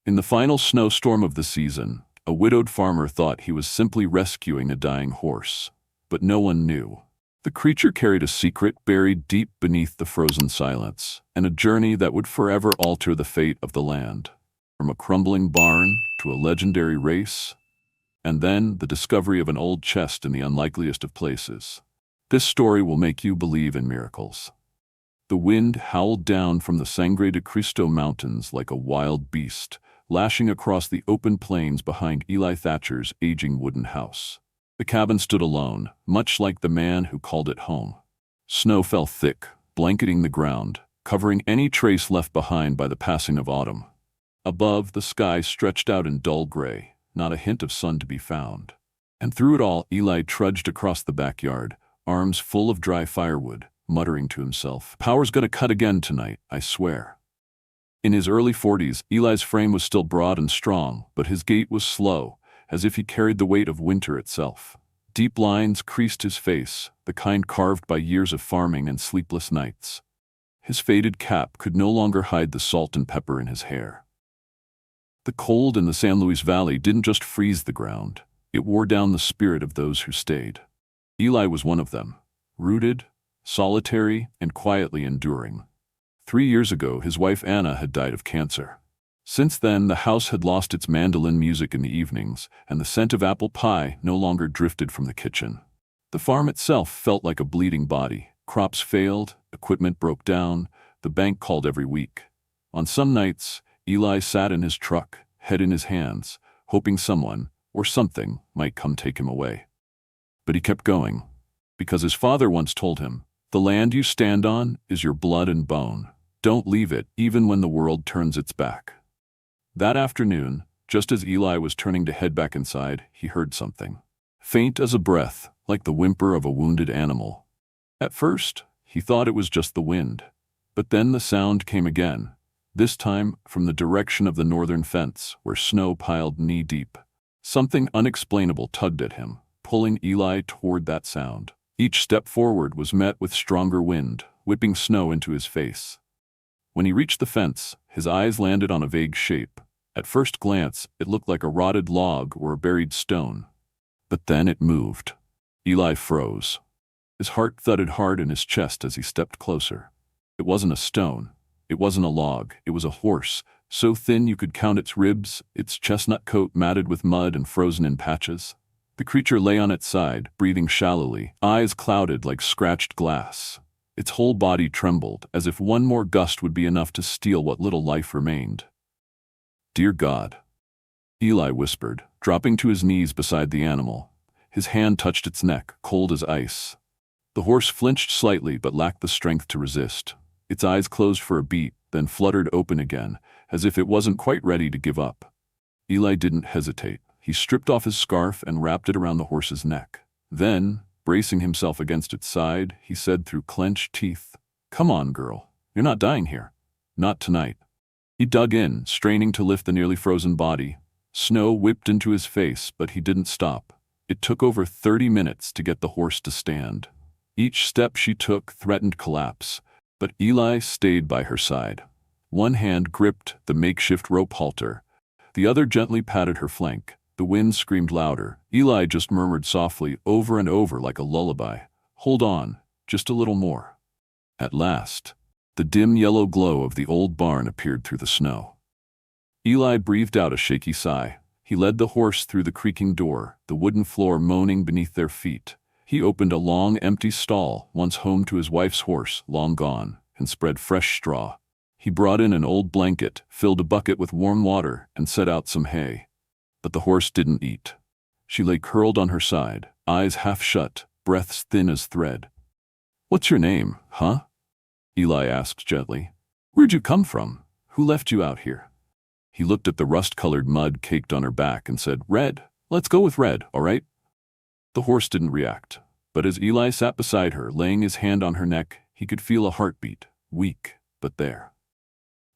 In the final snowstorm of the season, a widowed farmer thought he was simply rescuing a dying horse. But no one knew. The creature carried a secret buried deep beneath the frozen silence, and a journey that would forever alter the fate of the land. From a crumbling barn to a legendary race, and then the discovery of an old chest in the unlikeliest of places. This story will make you believe in miracles. The wind howled down from the Sangre de Cristo mountains like a wild beast, lashing across the open plains behind Eli Thatcher's aging wooden house. The cabin stood alone, much like the man who called it home. Snow fell thick, blanketing the ground, covering any trace left behind by the passing of autumn. Above, the sky stretched out in dull gray, not a hint of sun to be found. And through it all, Eli trudged across the backyard, arms full of dry firewood, muttering to himself, "Power's gonna cut again tonight, I swear." In his early 40s, Eli's frame was still broad and strong, but his gait was slow, as if he carried the weight of winter itself. Deep lines creased his face, the kind carved by years of farming and sleepless nights. His faded cap could no longer hide the salt and pepper in his hair. The cold in the San Luis Valley didn't just freeze the ground, it wore down the spirit of those who stayed. Eli was one of them, rooted, solitary, and quietly enduring. 3 years ago, his wife Anna had died of cancer. Since then, the house had lost its mandolin music in the evenings, and the scent of apple pie no longer drifted from the kitchen. The farm itself felt like a bleeding body. Crops failed, equipment broke down, the bank called every week. On some nights, Eli sat in his truck, head in his hands, hoping someone, or something, might come take him away. But he kept going, because his father once told him, "The land you stand on is your blood and bone. Don't leave it, even when the world turns its back." That afternoon, just as Eli was turning to head back inside, he heard something. Faint as a breath, like the whimper of a wounded animal. At first, he thought it was just the wind. But then the sound came again, this time from the direction of the northern fence, where snow piled knee-deep. Something unexplainable tugged at him, pulling Eli toward that sound. Each step forward was met with stronger wind, whipping snow into his face. When he reached the fence, his eyes landed on a vague shape. At first glance, it looked like a rotted log or a buried stone. But then it moved. Eli froze. His heart thudded hard in his chest as he stepped closer. It wasn't a stone. It wasn't a log. It was a horse, so thin you could count its ribs, its chestnut coat matted with mud and frozen in patches. The creature lay on its side, breathing shallowly, eyes clouded like scratched glass. Its whole body trembled, as if one more gust would be enough to steal what little life remained. "Dear God," Eli whispered, dropping to his knees beside the animal. His hand touched its neck, cold as ice. The horse flinched slightly but lacked the strength to resist. Its eyes closed for a beat, then fluttered open again, as if it wasn't quite ready to give up. Eli didn't hesitate. He stripped off his scarf and wrapped it around the horse's neck. Then, bracing himself against its side, he said through clenched teeth, "Come on, girl. You're not dying here. Not tonight." He dug in, straining to lift the nearly frozen body. Snow whipped into his face, but he didn't stop. It took over 30 minutes to get the horse to stand. Each step she took threatened collapse, but Eli stayed by her side. One hand gripped the makeshift rope halter. The other gently patted her flank. The wind screamed louder. Eli just murmured softly, over and over like a lullaby, "Hold on, just a little more." At last, the dim yellow glow of the old barn appeared through the snow. Eli breathed out a shaky sigh. He led the horse through the creaking door, the wooden floor moaning beneath their feet. He opened a long, empty stall, once home to his wife's horse, long gone, and spread fresh straw. He brought in an old blanket, filled a bucket with warm water, and set out some hay. But the horse didn't eat. She lay curled on her side, eyes half shut, breaths thin as thread. "What's your name, huh?" Eli asked gently. "Where'd you come from? Who left you out here?" He looked at the rust-colored mud caked on her back and said, "Red. Let's go with Red, all right?" The horse didn't react, but as Eli sat beside her, laying his hand on her neck, he could feel a heartbeat, weak, but there.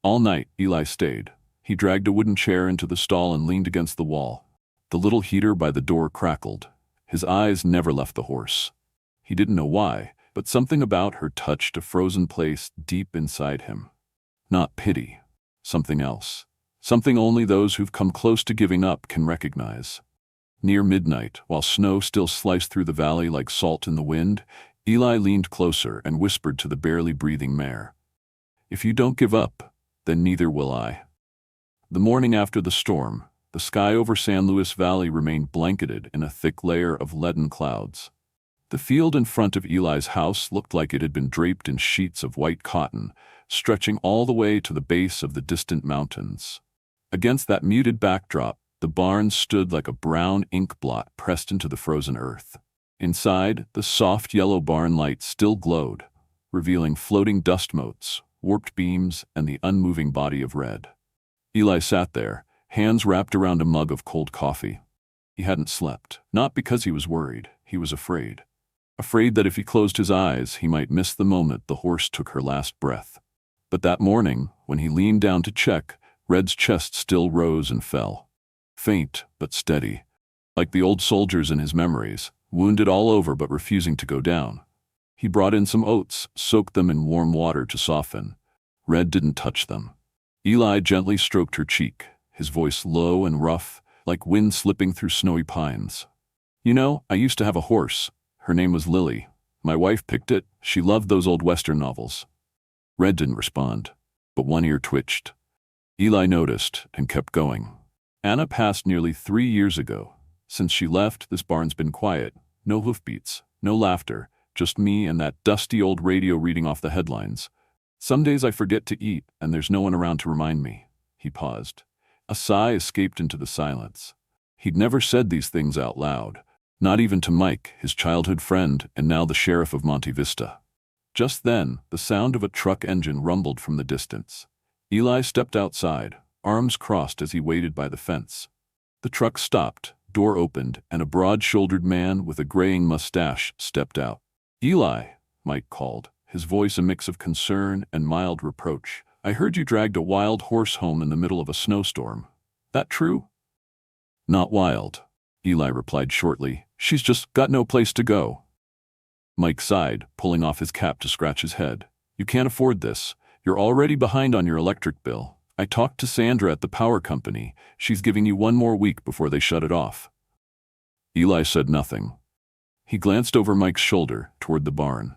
All night, Eli stayed. He dragged a wooden chair into the stall and leaned against the wall. The little heater by the door crackled. His eyes never left the horse. He didn't know why, but something about her touched a frozen place deep inside him. Not pity, something else. something only those who've come close to giving up can recognize. Near midnight, while snow still sliced through the valley like salt in the wind, Eli leaned closer and whispered to the barely breathing mare, "If you don't give up, then neither will I." The morning after the storm, the sky over San Luis Valley remained blanketed in a thick layer of leaden clouds. The field in front of Eli's house looked like it had been draped in sheets of white cotton, stretching all the way to the base of the distant mountains. Against that muted backdrop, the barn stood like a brown ink blot pressed into the frozen earth. Inside, the soft yellow barn light still glowed, revealing floating dust motes, warped beams, and the unmoving body of Red. Eli sat there, hands wrapped around a mug of cold coffee. He hadn't slept, not because he was worried, he was afraid. Afraid that if he closed his eyes, he might miss the moment the horse took her last breath. But that morning, when he leaned down to check, Red's chest still rose and fell. Faint, but steady. Like the old soldiers in his memories, wounded all over but refusing to go down. He brought in some oats, soaked them in warm water to soften. Red didn't touch them. Eli gently stroked her cheek, his voice low and rough, like wind slipping through snowy pines. "You know, I used to have a horse. Her name was Lily. My wife picked it. She loved those old Western novels." Red didn't respond, but one ear twitched. Eli noticed and kept going. "Anna passed nearly 3 years ago. Since she left, this barn's been quiet. No hoofbeats, no laughter, just me and that dusty old radio reading off the headlines. Some days I forget to eat, and there's no one around to remind me." He paused. A sigh escaped into the silence. He'd never said these things out loud, not even to Mike, his childhood friend and now the sheriff of Monte Vista. Just then, the sound of a truck engine rumbled from the distance. Eli stepped outside, arms crossed as he waited by the fence. The truck stopped, door opened, and a broad-shouldered man with a graying mustache stepped out. "Eli," Mike called, his voice a mix of concern and mild reproach. "I heard you dragged a wild horse home in the middle of a snowstorm. That true?" "Not wild," Eli replied shortly. "She's just got no place to go." Mike sighed, pulling off his cap to scratch his head. "You can't afford this. You're already behind on your electric bill. I talked to Sandra at the power company. She's giving you 1 more week before they shut it off." Eli said nothing. He glanced over Mike's shoulder, toward the barn.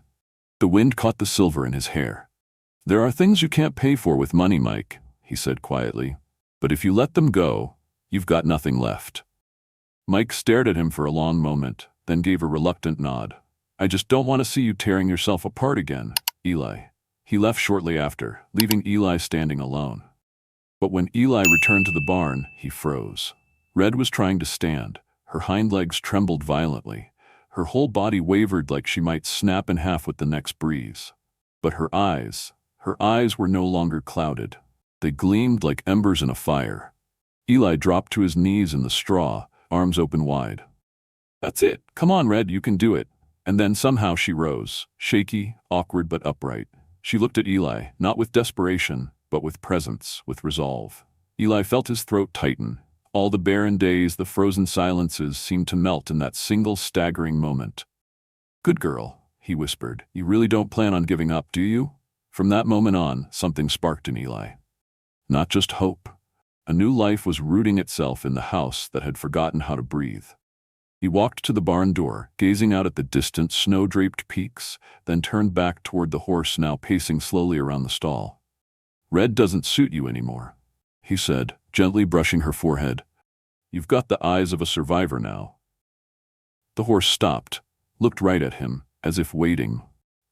The wind caught the silver in his hair. "There are things you can't pay for with money, Mike," he said quietly. "But if you let them go, you've got nothing left." Mike stared at him for a long moment, then gave a reluctant nod. "I just don't want to see you tearing yourself apart again, Eli." He left shortly after, leaving Eli standing alone. But when Eli returned to the barn, he froze. Red was trying to stand. Her hind legs trembled violently. Her whole body wavered like she might snap in half with the next breeze. But her eyes were no longer clouded. They gleamed like embers in a fire. Eli dropped to his knees in the straw, arms open wide. "That's it. Come on, Red, you can do it." And then somehow she rose, shaky, awkward but upright. She looked at Eli, not with desperation, but with presence, with resolve. Eli felt his throat tighten. All the barren days, the frozen silences seemed to melt in that single staggering moment. "Good girl," he whispered. "You really don't plan on giving up, do you?" From that moment on, something sparked in Eli. Not just hope. A new life was rooting itself in the house that had forgotten how to breathe. He walked to the barn door, gazing out at the distant snow-draped peaks, then turned back toward the horse now pacing slowly around the stall. "Red doesn't suit you anymore," he said, gently brushing her forehead. "You've got the eyes of a survivor now." The horse stopped, looked right at him, as if waiting.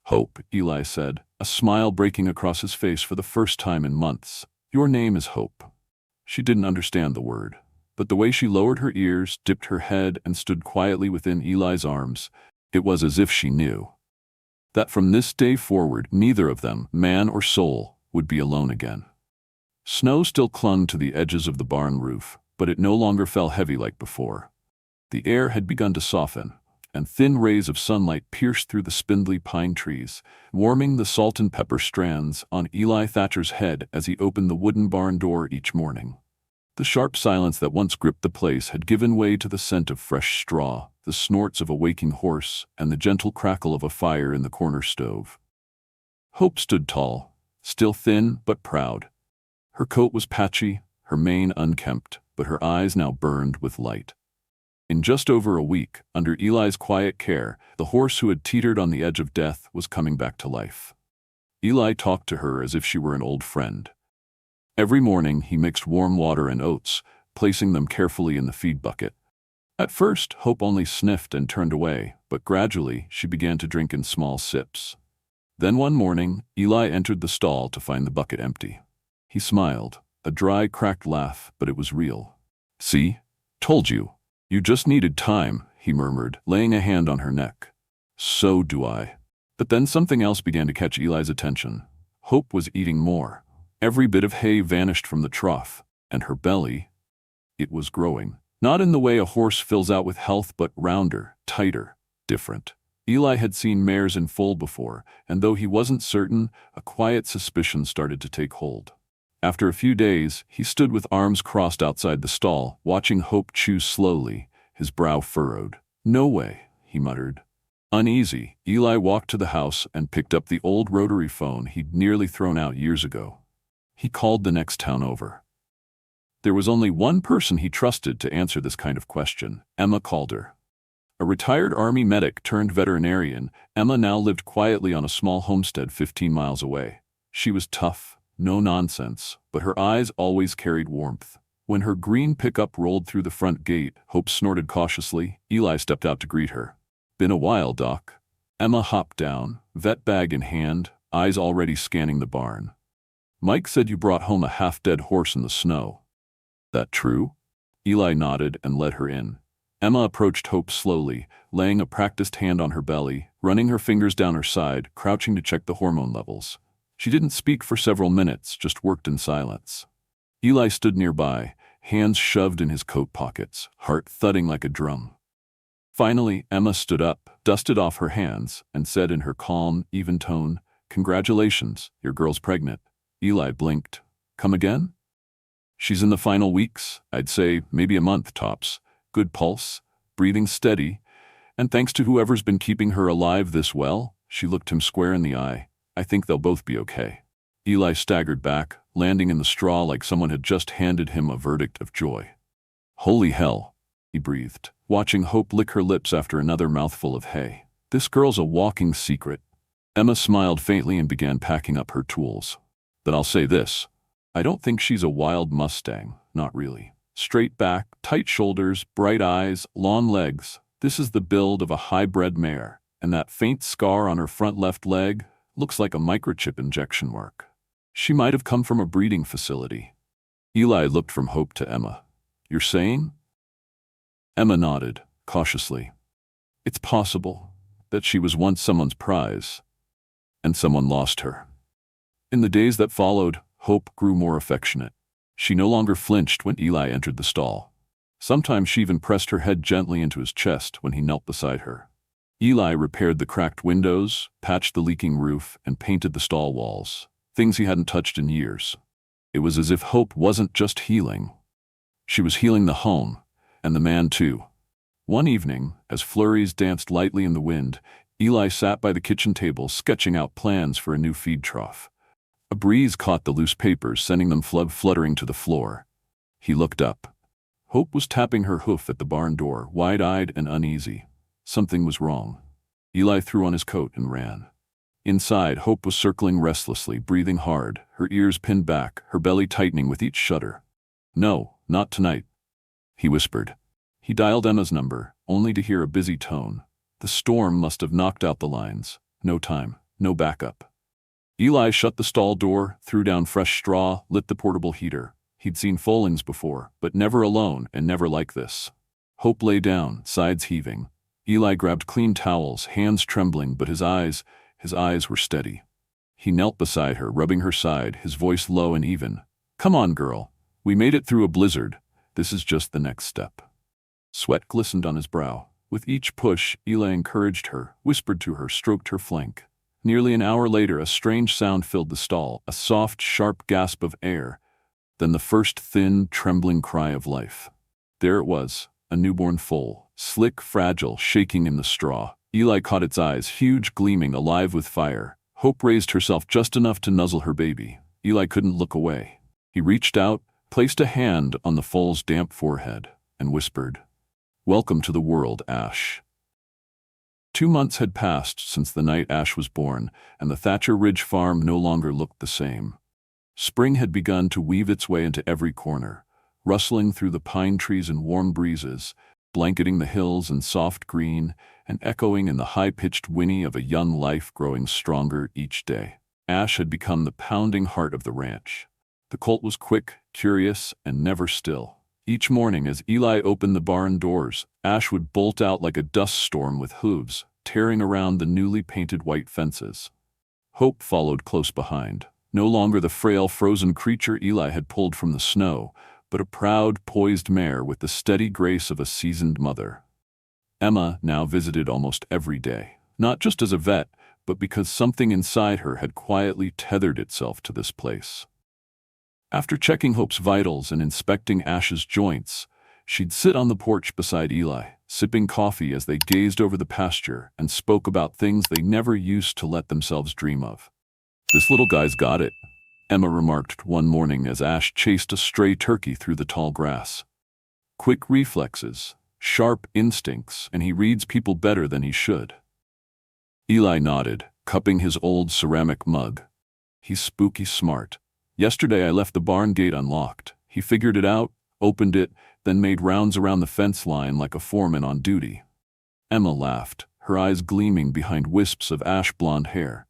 "Hope," Eli said, a smile breaking across his face for the first time in months. "Your name is Hope." She didn't understand the word, but the way she lowered her ears, dipped her head, and stood quietly within Eli's arms, it was as if she knew that from this day forward neither of them, man or soul, would be alone again. Snow still clung to the edges of the barn roof, but it no longer fell heavy like before. The air had begun to soften, and thin rays of sunlight pierced through the spindly pine trees, warming the salt and pepper strands on Eli Thatcher's head as he opened the wooden barn door each morning. The sharp silence that once gripped the place had given way to the scent of fresh straw, the snorts of a waking horse, and the gentle crackle of a fire in the corner stove. Hope stood tall, still thin but proud. Her coat was patchy, her mane unkempt, but her eyes now burned with light. In just over a week, under Eli's quiet care, the horse who had teetered on the edge of death was coming back to life. Eli talked to her as if she were an old friend. Every morning, he mixed warm water and oats, placing them carefully in the feed bucket. At first, Hope only sniffed and turned away, but gradually she began to drink in small sips. Then one morning, Eli entered the stall to find the bucket empty. He smiled, a dry, cracked laugh, but it was real. "See? Told you. You just needed time," he murmured, laying a hand on her neck. "So do I." But then something else began to catch Eli's attention. Hope was eating more. Every bit of hay vanished from the trough, and her belly, it was growing. Not in the way a horse fills out with health, but rounder, tighter, different. Eli had seen mares in foal before, and though he wasn't certain, a quiet suspicion started to take hold. After a few days, he stood with arms crossed outside the stall, watching Hope chew slowly, his brow furrowed. "No way," he muttered. Uneasy, Eli walked to the house and picked up the old rotary phone he'd nearly thrown out years ago. He called the next town over. There was only one person he trusted to answer this kind of question: Emma Calder. A retired Army medic turned veterinarian, Emma now lived quietly on a small homestead 15 miles away. She was tough, no nonsense, but her eyes always carried warmth. When her green pickup rolled through the front gate, Hope snorted cautiously. Eli stepped out to greet her. "Been a while, Doc." Emma hopped down, vet bag in hand, eyes already scanning the barn. "Mike said you brought home a half-dead horse in the snow. That true?" Eli nodded and led her in. Emma approached Hope slowly, laying a practiced hand on her belly, running her fingers down her side, crouching to check the hormone levels. She didn't speak for several minutes, just worked in silence. Eli stood nearby, hands shoved in his coat pockets, heart thudding like a drum. Finally, Emma stood up, dusted off her hands, and said in her calm, even tone, "Congratulations, your girl's pregnant." Eli blinked. "Come again?" "She's in the final weeks, I'd say maybe a month tops. Good pulse, breathing steady, and thanks to whoever's been keeping her alive this well," she looked him square in the eye, "I think they'll both be okay." Eli staggered back, landing in the straw like someone had just handed him a verdict of joy. "Holy hell," he breathed, watching Hope lick her lips after another mouthful of hay. "This girl's a walking secret." Emma smiled faintly and began packing up her tools. "But I'll say this. I don't think she's a wild Mustang, not really. Straight back, tight shoulders, bright eyes, long legs. This is the build of a high-bred mare, and that faint scar on her front left leg looks like a microchip injection mark. She might have come from a breeding facility." Eli looked from Hope to Emma. "You're saying?" Emma nodded, cautiously. "It's possible that she was once someone's prize, and someone lost her." In the days that followed, Hope grew more affectionate. She no longer flinched when Eli entered the stall. Sometimes she even pressed her head gently into his chest when he knelt beside her. Eli repaired the cracked windows, patched the leaking roof, and painted the stall walls, things he hadn't touched in years. It was as if Hope wasn't just healing. She was healing the home, and the man too. One evening, as flurries danced lightly in the wind, Eli sat by the kitchen table sketching out plans for a new feed trough. A breeze caught the loose papers, sending them fluttering to the floor. He looked up. Hope was tapping her hoof at the barn door, wide-eyed and uneasy. Something was wrong. Eli threw on his coat and ran. Inside, Hope was circling restlessly, breathing hard, her ears pinned back, her belly tightening with each shudder. "No, not tonight," he whispered. He dialed Emma's number, only to hear a busy tone. The storm must have knocked out the lines. No time, no backup. Eli shut the stall door, threw down fresh straw, lit the portable heater. He'd seen foalings before, but never alone and never like this. Hope lay down, sides heaving. Eli grabbed clean towels, hands trembling, but his eyes were steady. He knelt beside her, rubbing her side, his voice low and even. "Come on, girl. We made it through a blizzard. This is just the next step." Sweat glistened on his brow. With each push, Eli encouraged her, whispered to her, stroked her flank. Nearly an hour later, a strange sound filled the stall, a soft, sharp gasp of air, then the first thin, trembling cry of life. There it was, a newborn foal, slick, fragile, shaking in the straw. Eli caught its eyes, huge, gleaming, alive with fire. Hope raised herself just enough to nuzzle her baby. Eli couldn't look away. He reached out, placed a hand on the foal's damp forehead, and whispered, "Welcome to the world, Ash." 2 months had passed since the night Ash was born, and the Thatcher Ridge farm no longer looked the same. Spring had begun to weave its way into every corner, rustling through the pine trees in warm breezes, blanketing the hills in soft green, and echoing in the high-pitched whinny of a young life growing stronger each day. Ash had become the pounding heart of the ranch. The colt was quick, curious, and never still. Each morning as Eli opened the barn doors, Ash would bolt out like a dust storm with hooves, tearing around the newly painted white fences. Hope followed close behind. No longer the frail, frozen creature Eli had pulled from the snow, but a proud, poised mare with the steady grace of a seasoned mother. Emma now visited almost every day, not just as a vet, but because something inside her had quietly tethered itself to this place. After checking Hope's vitals and inspecting Ash's joints, she'd sit on the porch beside Eli, sipping coffee as they gazed over the pasture and spoke about things they never used to let themselves dream of. "This little guy's got it," Emma remarked one morning as Ash chased a stray turkey through the tall grass. "Quick reflexes, sharp instincts, and he reads people better than he should." Eli nodded, cupping his old ceramic mug. "He's spooky smart. Yesterday I left the barn gate unlocked. He figured it out, opened it, then made rounds around the fence line like a foreman on duty." Emma laughed, her eyes gleaming behind wisps of ash-blonde hair.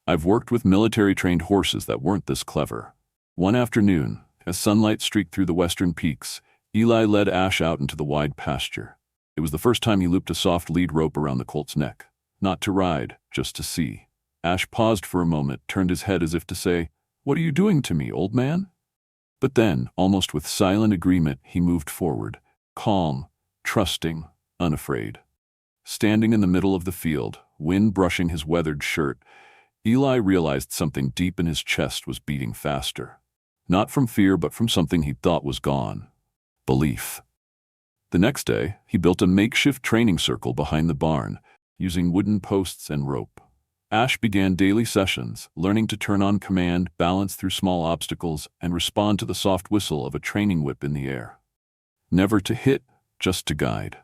"I've worked with military-trained horses that weren't this clever." One afternoon, as sunlight streaked through the western peaks, Eli led Ash out into the wide pasture. It was the first time he looped a soft lead rope around the colt's neck. Not to ride, just to see. Ash paused for a moment, turned his head as if to say, "What are you doing to me, old man?" But then, almost with silent agreement, he moved forward, calm, trusting, unafraid. Standing in the middle of the field, wind brushing his weathered shirt, Eli realized something deep in his chest was beating faster. Not from fear, but from something he thought was gone. Belief. The next day, he built a makeshift training circle behind the barn, using wooden posts and rope. Ash began daily sessions, learning to turn on command, balance through small obstacles, and respond to the soft whistle of a training whip in the air. Never to hit, just to guide.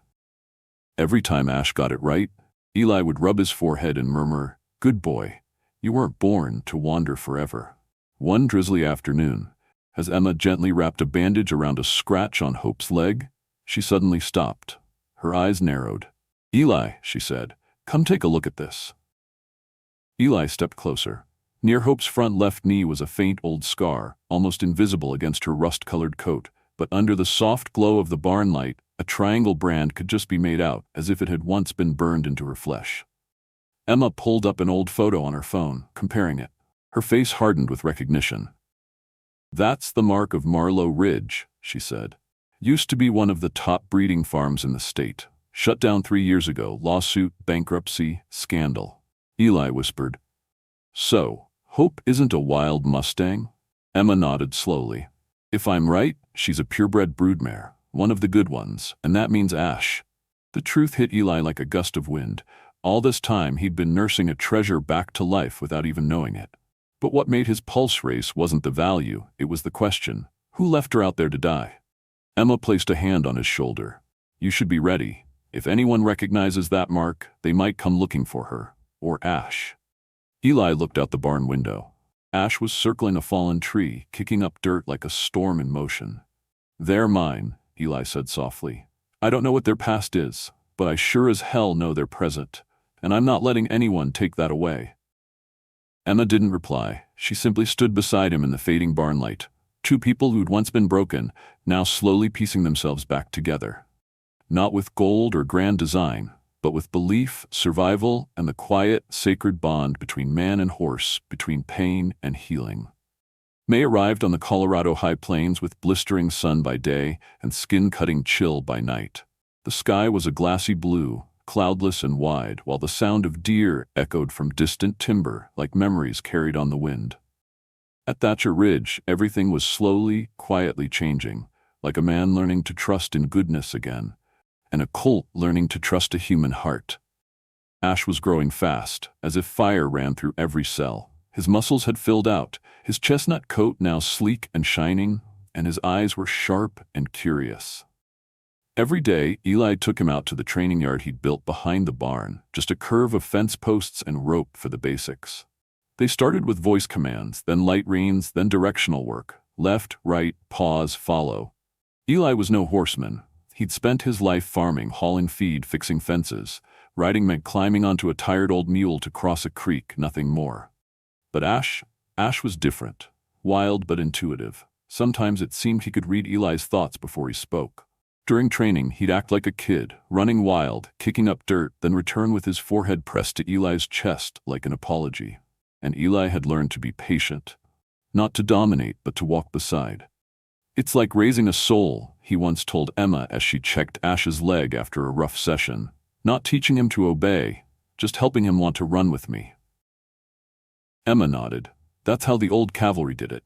Every time Ash got it right, Eli would rub his forehead and murmur, "Good boy, you weren't born to wander forever." One drizzly afternoon, as Emma gently wrapped a bandage around a scratch on Hope's leg, she suddenly stopped. Her eyes narrowed. "Eli," she said, "come take a look at this." Eli stepped closer. Near Hope's front left knee was a faint old scar, almost invisible against her rust-colored coat, but under the soft glow of the barn light, a triangle brand could just be made out, as if it had once been burned into her flesh. Emma pulled up an old photo on her phone, comparing it. Her face hardened with recognition. "That's the mark of Marlow Ridge," she said. "Used to be one of the top breeding farms in the state. Shut down 3 years ago. Lawsuit, bankruptcy, scandal." Eli whispered, "So, Hope isn't a wild Mustang?" Emma nodded slowly. "If I'm right, she's a purebred broodmare, one of the good ones, and that means Ash." The truth hit Eli like a gust of wind. All this time he'd been nursing a treasure back to life without even knowing it. But what made his pulse race wasn't the value, it was the question. Who left her out there to die? Emma placed a hand on his shoulder. "You should be ready. If anyone recognizes that mark, they might come looking for her. Or Ash." Eli looked out the barn window. Ash was circling a fallen tree, kicking up dirt like a storm in motion. "They're mine," Eli said softly. "I don't know what their past is, but I sure as hell know their present, and I'm not letting anyone take that away." Emma didn't reply. She simply stood beside him in the fading barn light. Two people who'd once been broken, now slowly piecing themselves back together. Not with gold or grand design, but with belief, survival, and the quiet, sacred bond between man and horse, between pain and healing. May arrived on the Colorado high plains with blistering sun by day and skin-cutting chill by night. The sky was a glassy blue, cloudless and wide, while the sound of deer echoed from distant timber like memories carried on the wind. At Thatcher Ridge, everything was slowly, quietly changing, like a man learning to trust in goodness again, and a colt learning to trust a human heart. Ash was growing fast, as if fire ran through every cell. His muscles had filled out, his chestnut coat now sleek and shining, and his eyes were sharp and curious. Every day, Eli took him out to the training yard he'd built behind the barn, just a curve of fence posts and rope for the basics. They started with voice commands, then light reins, then directional work. Left, right, pause, follow. Eli was no horseman. He'd spent his life farming, hauling feed, fixing fences. Riding meant climbing onto a tired old mule to cross a creek, nothing more. But Ash was different. Wild but intuitive. Sometimes it seemed he could read Eli's thoughts before he spoke. During training, he'd act like a kid, running wild, kicking up dirt, then return with his forehead pressed to Eli's chest like an apology. And Eli had learned to be patient. Not to dominate, but to walk beside. "It's like raising a soul," he once told Emma as she checked Ash's leg after a rough session. "Not teaching him to obey, just helping him want to run with me." Emma nodded. That's how the old cavalry did it.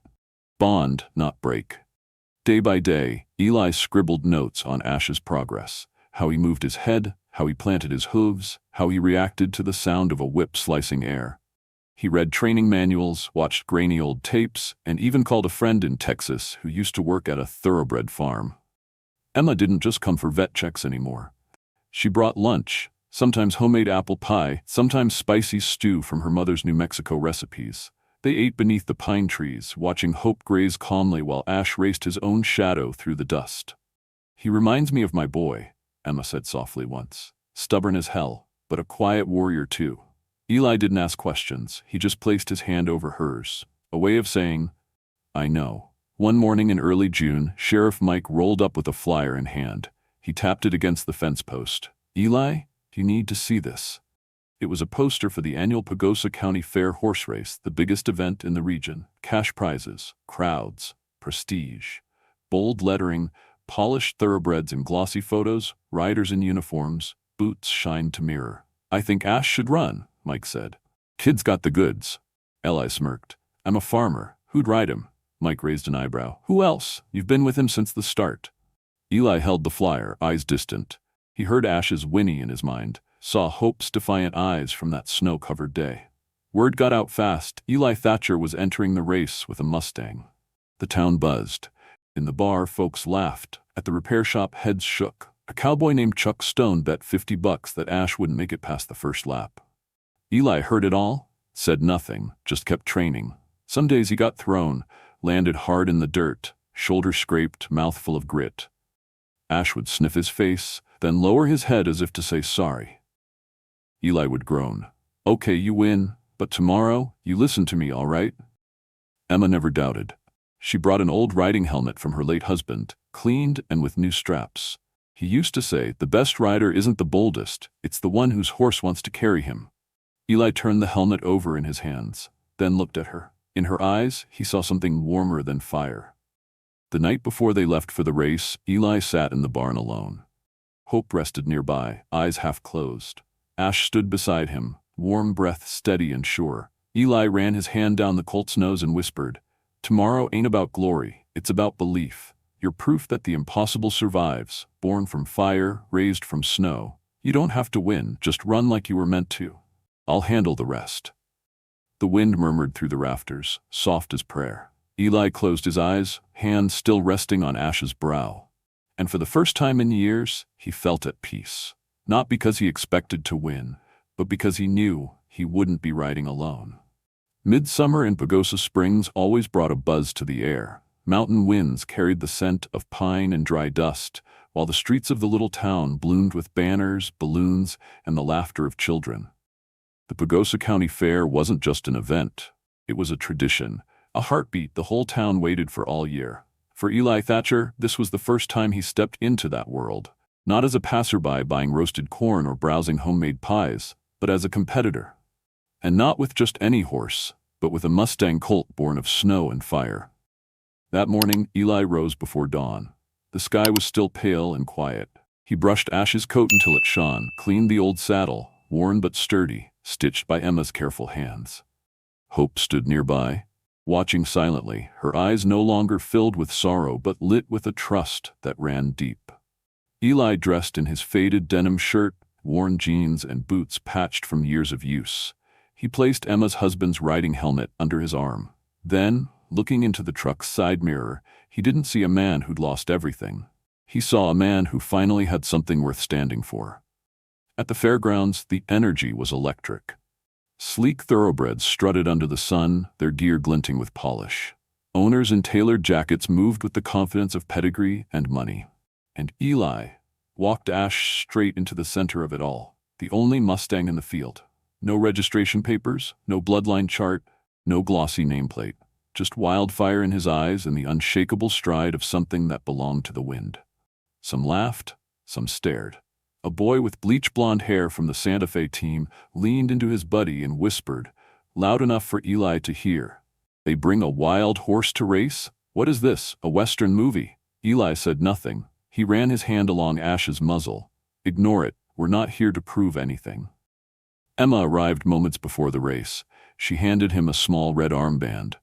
Bond, not break. Day by day, Eli scribbled notes on Ash's progress. How he moved his head, how he planted his hooves, how he reacted to the sound of a whip slicing air. He read training manuals, watched grainy old tapes, and even called a friend in Texas who used to work at a thoroughbred farm. Emma didn't just come for vet checks anymore. She brought lunch, sometimes homemade apple pie, sometimes spicy stew from her mother's New Mexico recipes. They ate beneath the pine trees, watching Hope graze calmly while Ash raced his own shadow through the dust. "He reminds me of my boy," Emma said softly once. "Stubborn as hell, but a quiet warrior too." Eli didn't ask questions. He just placed his hand over hers, a way of saying, "I know." One morning in early June, Sheriff Mike rolled up with a flyer in hand. He tapped it against the fence post. "Eli, you need to see this." It was a poster for the annual Pagosa County Fair horse race, the biggest event in the region. Cash prizes, crowds, prestige. Bold lettering, polished thoroughbreds in glossy photos, riders in uniforms, boots shined to mirror. "I think Ash should run," Mike said. "Kid's got the goods." Eli smirked. "I'm a farmer. Who'd ride him?" Mike raised an eyebrow. "Who else? You've been with him since the start." Eli held the flyer, eyes distant. He heard Ash's whinny in his mind, saw Hope's defiant eyes from that snow-covered day. Word got out fast. Eli Thatcher was entering the race with a Mustang. The town buzzed. In the bar, folks laughed. At the repair shop, heads shook. A cowboy named Chuck Stone bet $50 that Ash wouldn't make it past the first lap. Eli heard it all, said nothing, just kept training. Some days he got thrown, landed hard in the dirt, shoulder scraped, mouth full of grit. Ash would sniff his face, then lower his head as if to say sorry. Eli would groan. "Okay, you win, but tomorrow, you listen to me, all right?" Emma never doubted. She brought an old riding helmet from her late husband, cleaned and with new straps. He used to say, "The best rider isn't the boldest, it's the one whose horse wants to carry him." Eli turned the helmet over in his hands, then looked at her. In her eyes, he saw something warmer than fire. The night before they left for the race, Eli sat in the barn alone. Hope rested nearby, eyes half closed. Ash stood beside him, warm breath steady and sure. Eli ran his hand down the colt's nose and whispered, "Tomorrow ain't about glory, it's about belief. You're proof that the impossible survives, born from fire, raised from snow. You don't have to win, just run like you were meant to. I'll handle the rest." The wind murmured through the rafters, soft as prayer. Eli closed his eyes, hand still resting on Ash's brow. And for the first time in years, he felt at peace. Not because he expected to win, but because he knew he wouldn't be riding alone. Midsummer in Pagosa Springs always brought a buzz to the air. Mountain winds carried the scent of pine and dry dust, while the streets of the little town bloomed with banners, balloons, and the laughter of children. The Pagosa County Fair wasn't just an event. It was a tradition, a heartbeat the whole town waited for all year. For Eli Thatcher, this was the first time he stepped into that world, not as a passerby buying roasted corn or browsing homemade pies, but as a competitor. And not with just any horse, but with a Mustang colt born of snow and fire. That morning, Eli rose before dawn. The sky was still pale and quiet. He brushed Ash's coat until it shone, cleaned the old saddle, worn but sturdy, stitched by Emma's careful hands. Hope stood nearby, watching silently, her eyes no longer filled with sorrow but lit with a trust that ran deep. Eli dressed in his faded denim shirt, worn jeans and boots patched from years of use. He placed Emma's husband's riding helmet under his arm. Then, Looking into the truck's side mirror, he didn't see a man who'd lost everything. He saw a man who finally had something worth standing for. At the fairgrounds, the energy was electric. Sleek thoroughbreds strutted under the sun, their gear glinting with polish. Owners in tailored jackets moved with the confidence of pedigree and money. And Eli walked Ash straight into the center of it all, the only Mustang in the field. No registration papers, no bloodline chart, no glossy nameplate. Just wildfire in his eyes and the unshakable stride of something that belonged to the wind. Some laughed, some stared. A boy with bleach blonde hair from the Santa Fe team leaned into his buddy and whispered, loud enough for Eli to hear, "They bring a wild horse to race? What is this, a Western movie?" Eli said nothing. He ran his hand along Ash's muzzle. "Ignore it, we're not here to prove anything." Emma arrived moments before the race. She handed him a small red armband.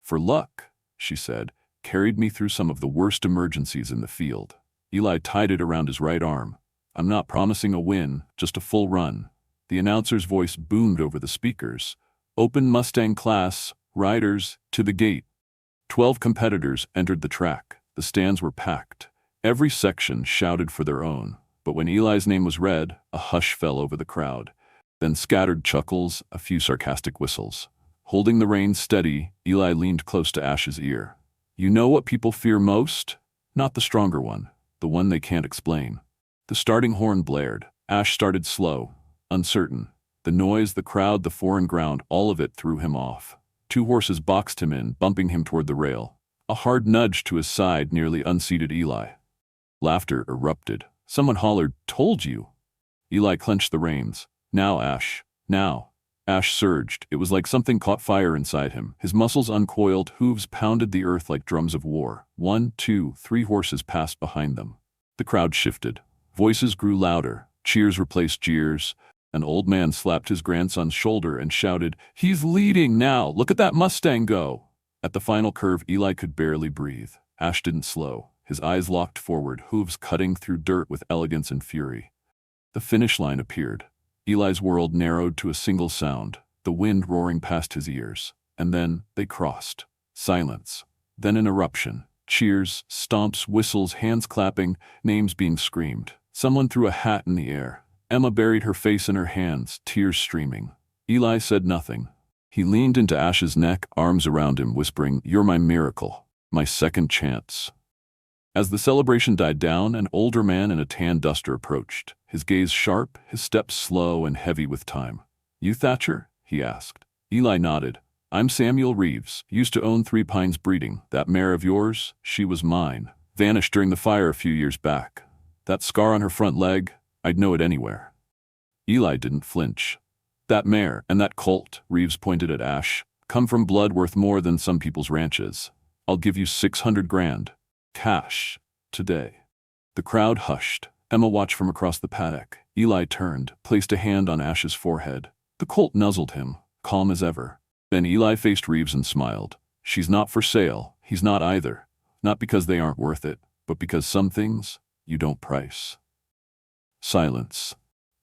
"For luck," she said, "carried me through some of the worst emergencies in the field." Eli tied it around his right arm. "I'm not promising a win, just a full run." The announcer's voice boomed over the speakers. "Open Mustang class, riders, to the gate." 12 competitors entered the track. The stands were packed. Every section shouted for their own. But when Eli's name was read, a hush fell over the crowd. Then scattered chuckles, a few sarcastic whistles. Holding the reins steady, Eli leaned close to Ash's ear. "You know what people fear most? Not the stronger one, the one they can't explain." The starting horn blared. Ash started slow, uncertain. The noise, the crowd, the foreign ground, all of it threw him off. 2 horses boxed him in, bumping him toward the rail. A hard nudge to his side nearly unseated Eli. Laughter erupted. Someone hollered, "Told you!" Eli clenched the reins. "Now, Ash. Now." Ash surged. It was like something caught fire inside him. His muscles uncoiled, hooves pounded the earth like drums of war. 1, 2, 3 horses passed behind them. The crowd shifted. Voices grew louder. Cheers replaced jeers. An old man slapped his grandson's shoulder and shouted, "He's leading now! Look at that Mustang go!" At the final curve, Eli could barely breathe. Ash didn't slow. His eyes locked forward, hooves cutting through dirt with elegance and fury. The finish line appeared. Eli's world narrowed to a single sound, the wind roaring past his ears. And then they crossed. Silence. Then an eruption. Cheers, stomps, whistles, hands clapping, names being screamed. Someone threw a hat in the air. Emma buried her face in her hands, tears streaming. Eli said nothing. He leaned into Ash's neck, arms around him, whispering, "You're my miracle, my second chance." As the celebration died down, an older man in a tan duster approached, his gaze sharp, his steps slow and heavy with time. "You Thatcher?" he asked. Eli nodded. "I'm Samuel Reeves, used to own 3 Pines Breeding. That mare of yours, she was mine. Vanished during the fire a few years back. That scar on her front leg, I'd know it anywhere." Eli didn't flinch. "That mare and that colt," Reeves pointed at Ash, "come from blood worth more than some people's ranches. I'll give you 600 grand. Cash. Today." The crowd hushed. Emma watched from across the paddock. Eli turned, placed a hand on Ash's forehead. The colt nuzzled him, calm as ever. Then Eli faced Reeves and smiled. "She's not for sale. He's not either. Not because they aren't worth it, but because some things you don't price." Silence.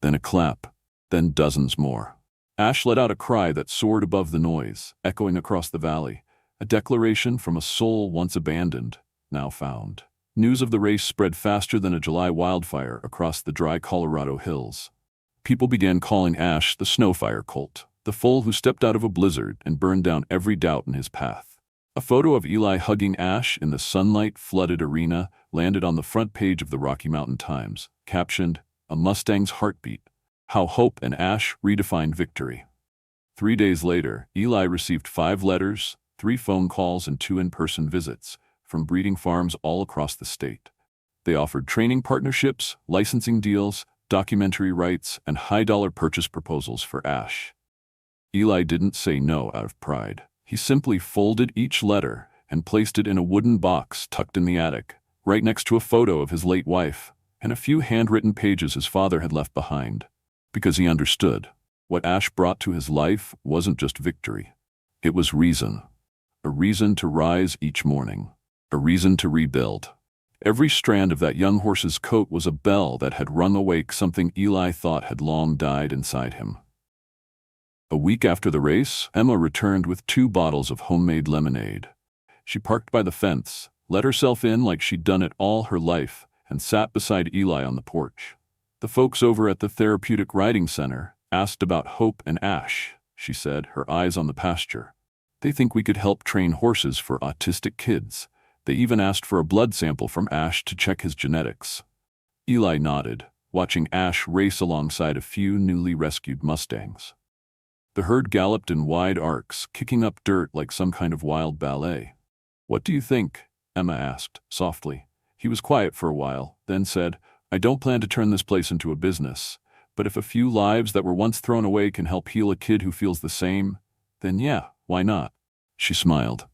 Then a clap. Then dozens more. Ash let out a cry that soared above the noise, echoing across the valley. A declaration from a soul once abandoned, now found. News of the race spread faster than a July wildfire across the dry Colorado hills. People began calling Ash the Snowfire Colt, the foal who stepped out of a blizzard and burned down every doubt in his path. A photo of Eli hugging Ash in the sunlight-flooded arena landed on the front page of the Rocky Mountain Times, captioned, "A Mustang's Heartbeat. How Hope and Ash Redefined Victory." 3 days later, Eli received 5 letters, 3 phone calls, and 2 in-person visits from breeding farms all across the state. They offered training partnerships, licensing deals, documentary rights, and high-dollar purchase proposals for Ash. Eli didn't say no out of pride. He simply folded each letter and placed it in a wooden box tucked in the attic, right next to a photo of his late wife and a few handwritten pages his father had left behind. Because he understood, what Ash brought to his life wasn't just victory. It was reason. A reason to rise each morning. A reason to rebuild. Every strand of that young horse's coat was a bell that had rung awake something Eli thought had long died inside him. A week after the race, Emma returned with 2 bottles of homemade lemonade. She parked by the fence, let herself in like she'd done it all her life, and sat beside Eli on the porch. The folks over at the Therapeutic Riding Center asked about Hope and Ash, she said, her eyes on the pasture. They think we could help train horses for autistic kids. They even asked for a blood sample from Ash to check his genetics. Eli nodded, watching Ash race alongside a few newly rescued Mustangs. The herd galloped in wide arcs, kicking up dirt like some kind of wild ballet. "What do you think?" Emma asked, softly. He was quiet for a while, then said, "I don't plan to turn this place into a business, but if a few lives that were once thrown away can help heal a kid who feels the same, then yeah, why not?" She smiled.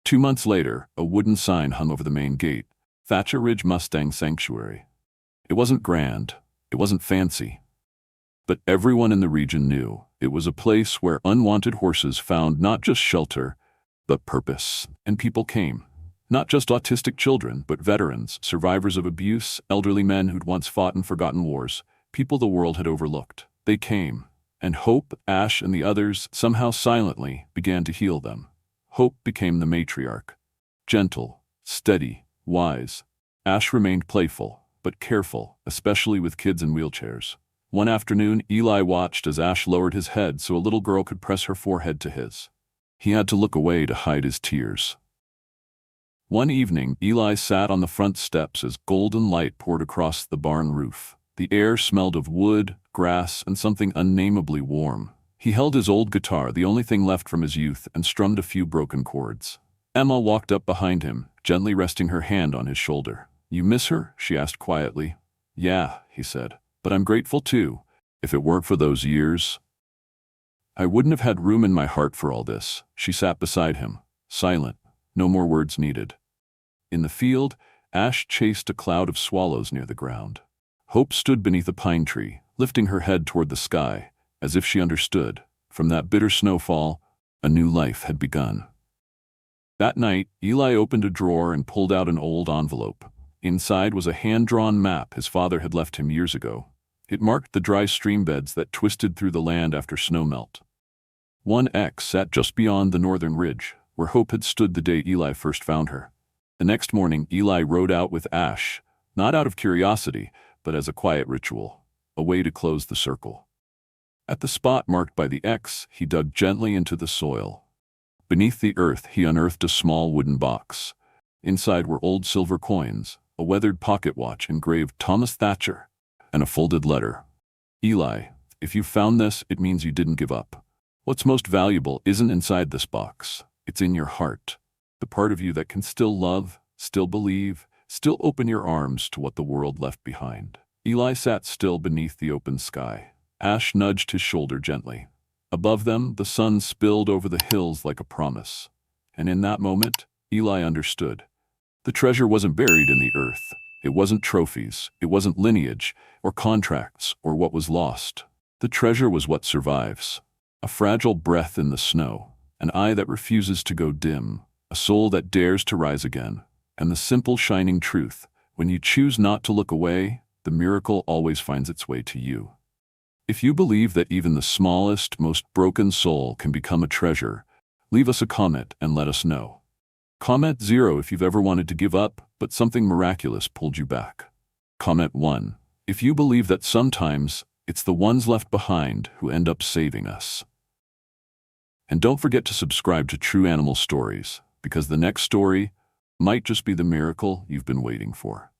2 months later, a wooden sign hung over the main gate, Thatcher Ridge Mustang Sanctuary. It wasn't grand, it wasn't fancy, but everyone in the region knew it was a place where unwanted horses found not just shelter, but purpose. And people came. Not just autistic children, but veterans, survivors of abuse, elderly men who'd once fought in forgotten wars, people the world had overlooked. They came, and Hope, Ash, and the others, somehow silently, began to heal them. Hope became the matriarch. Gentle, steady, wise. Ash remained playful, but careful, especially with kids in wheelchairs. One afternoon, Eli watched as Ash lowered his head so a little girl could press her forehead to his. He had to look away to hide his tears. One evening, Eli sat on the front steps as golden light poured across the barn roof. The air smelled of wood, grass, and something unnameably warm. He held his old guitar, the only thing left from his youth, and strummed a few broken chords. Emma walked up behind him, gently resting her hand on his shoulder. "You miss her?" she asked quietly. "Yeah," he said, "but I'm grateful too. If it weren't for those years, I wouldn't have had room in my heart for all this." She sat beside him, silent, no more words needed. In the field, Ash chased a cloud of swallows near the ground. Hope stood beneath a pine tree, lifting her head toward the sky, as if she understood. From that bitter snowfall, a new life had begun. That night, Eli opened a drawer and pulled out an old envelope. Inside was a hand-drawn map his father had left him years ago. It marked the dry stream beds that twisted through the land after snowmelt. One X sat just beyond the northern ridge, where Hope had stood the day Eli first found her. The next morning, Eli rode out with Ash, not out of curiosity, but as a quiet ritual, a way to close the circle. At the spot marked by the X, he dug gently into the soil. Beneath the earth, he unearthed a small wooden box. Inside were old silver coins, a weathered pocket watch engraved Thomas Thatcher, and a folded letter. "Eli, if you found this, it means you didn't give up. What's most valuable isn't inside this box. It's in your heart. The part of you that can still love, still believe, still open your arms to what the world left behind." Eli sat still beneath the open sky. Ash nudged his shoulder gently. Above them, the sun spilled over the hills like a promise. And in that moment, Eli understood. The treasure wasn't buried in the earth. It wasn't trophies. It wasn't lineage, or contracts, or what was lost. The treasure was what survives. A fragile breath in the snow, an eye that refuses to go dim, a soul that dares to rise again, and the simple shining truth: when you choose not to look away, the miracle always finds its way to you. If you believe that even the smallest, most broken soul can become a treasure, leave us a comment and let us know. Comment 0 if you've ever wanted to give up, but something miraculous pulled you back. Comment 1 if you believe that sometimes it's the ones left behind who end up saving us. And don't forget to subscribe to True Animal Stories, because the next story might just be the miracle you've been waiting for.